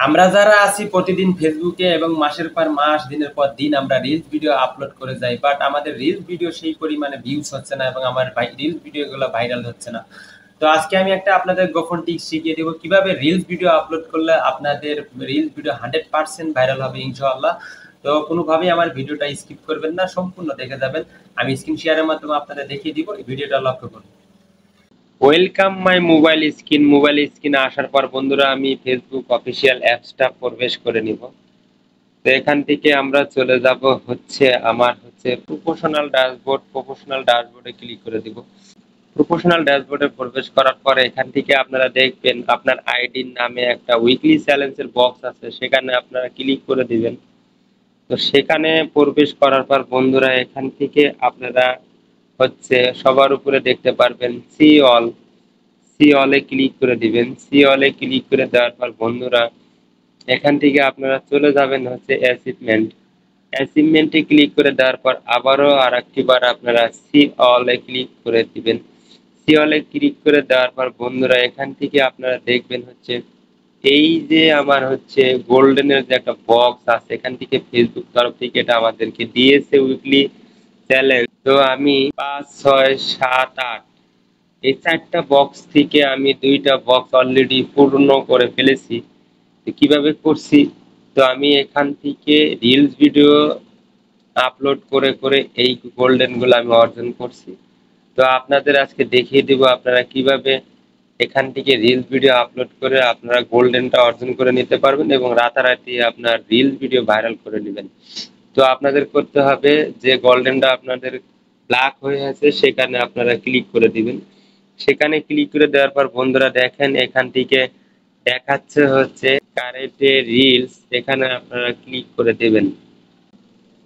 আমরা যারা আছি প্রতিদিন ফেসবুকে এবং মাসের পর মাস দিনের পর দিন আমরা রিলস ভিডিও আপলোড করে যাই, বাট আমাদের রিলস ভিডিও সেই পরিমাণে ভিউজ হচ্ছে না এবং আমার রিলস ভিডিওগুলো ভাইরাল হচ্ছে না। তো আজকে আমি একটা আপনাদের গোপন টিপস শিখিয়ে দেবো কিভাবে রিলস ভিডিও আপলোড করলে আপনাদের রিলস ভিডিও 100% ভাইরাল হবে ইনশাআল্লাহ। তো কোনোভাবেই আমার ভিডিওটা স্কিপ করবেন না, সম্পূর্ণ দেখে যাবেন। আমি স্ক্রিন শেয়ারের মাধ্যমে আপনাদের দেখিয়ে দিব, এই ভিডিওটা লক্ষ্য করুন। ওয়েলকাম মাই মোবাইল স্ক্রিনে আসার পর বন্ধুরা আমি ফেসবুক অফিসিয়াল অ্যাপসটা প্রবেশ করে নিব। তো এখান থেকে আমরা চলে যাব আমার প্রফেশনাল ড্যাশবোর্ডে ক্লিক করে দিব। প্রফেশনাল ড্যাশবোর্ডে প্রবেশ করার পরে এখান থেকে আপনারা দেখবেন আপনার আইডির নামে একটা উইকলি চ্যালেঞ্জের বক্স আছে, সেখানে আপনারা ক্লিক করে দিবেন। তো সেখানে প্রবেশ করার পর বন্ধুরা এখান থেকে আপনারা সবার উপরে দেখতে পারবেন সি অলে ক্লিক করে দিবেন। সি অলে ক্লিক করে দেওয়ার পর বন্ধুরা এখান থেকে আপনারা চলে যাবেন অ্যাচিভমেন্টে ক্লিক করে দেওয়ার পর আবারও আরেকটি বার আপনারা সি অলে ক্লিক করে দিবেন। সি অলে ক্লিক করে দেওয়ার পর বন্ধুরা এখান থেকে আপনারা দেখবেন এই যে আমার গোল্ডেনের যে একটা বক্স আছে, এখান থেকে ফেসবুক তরফ থেকে এটা আমাদেরকে দিয়েছে উইকলি চ্যালেঞ্জ। তো আমি 5, 6, 7, 8 এই 4টা বক্স থেকে আমি 2টা বক্স অলরেডি পূর্ণ করে ফেলেছি। কিভাবে করছি, তো আমি এখান থেকে রিলস ভিডিও আপলোড করে করে এই গোল্ডেন গুলো আমি অর্জন করছি। তো আপনাদের আজকে দেখিয়ে দিব আপনারা কিভাবে এখান থেকে রিলস ভিডিও আপলোড করে আপনারা গোল্ডেনটা অর্জন করে নিতে পারবেন এবং রাতারাতি আপনার রিলস ভিডিও ভাইরাল করে নেবেন। তো আপনাদের করতে হবে যে গোল্ডেনটা আপনাদের ব্ল্যাক হয়ে আছে সেখানে আপনারা ক্লিক করে দিবেন। সেখানে ক্লিক করে দেওয়ার পর বন্ধুরা দেখেন এখান থেকে দেখাচ্ছে কারেন্টে রিলস, এখানে আপনারা ক্লিক করে দেবেন।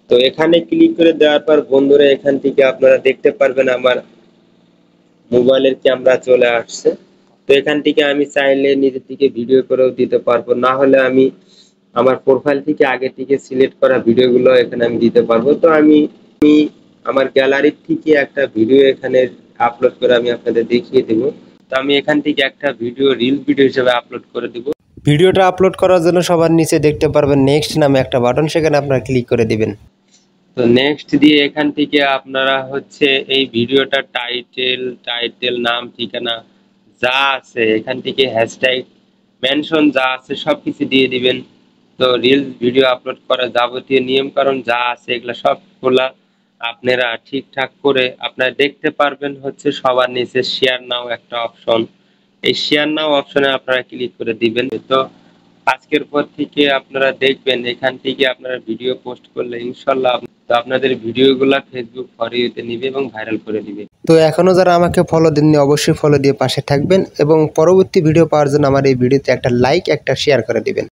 তো এখানে ক্লিক করে দেওয়ার পর বন্ধুরা এখান থেকে আপনারা দেখতে পারবেন আমার মোবাইলের ক্যামেরা চলে আসছে। তো এখান থেকে আমি চাইলে নিজে থেকে ভিডিও করেও দিতে পারবো, না হলে আমি আমার প্রোফাইল থেকে আগে থেকে সিলেক্ট করা ভিডিওগুলো এখানে আমি দিতে পারবো। তো আমি আমার গ্যালারি থেকে একটা ভিডিও এখানে আপলোড করে আমি আপনাদের দেখিয়ে দেব। তো আমি এখান থেকে একটা ভিডিও রিল ভিডিও হিসেবে আপলোড করে দিব। ভিডিওটা আপলোড করার জন্য সবার নিচে দেখতে পারবেন নেক্সট নামে একটা বাটন, সেখানে আপনারা ক্লিক করে দিবেন। তো নেক্সট দিয়ে এখান থেকে আপনারা এই ভিডিওটা টাইটেল নাম ঠিকানা যা আছে এখান থেকে হ্যাশট্যাগ মেনশন যা আছে সবকিছু দিয়ে দিবেন। তো রিলস ভিডিও আপলোড করা যাবতীয় নিয়ম কারণ যা আছে এগুলো সবগুলা আপনারা ঠিকঠাক করে আপনারা দেখতে পারবেন সবার নিচে শেয়ার নাও একটা অপশন, এই শেয়ার নাও অপশনে আপনারা ক্লিক করে দিবেন। তো আজকের পর থেকে আপনারা দেখবেন এখান থেকে আপনারা ভিডিও পোস্ট করলে ইনশাল্লাহ তো আপনাদের ভিডিওগুলা ফেসবুক ফর ইউতে নিবে এবং ভাইরাল করে দিবে। তো এখনো যারা আমাকে ফলো দেননি অবশ্যই ফলো দিয়ে পাশে থাকবেন এবং পরবর্তী ভিডিও পাওয়ার জন্য আমার এই ভিডিওতে একটা লাইক একটা শেয়ার করে দিবেন।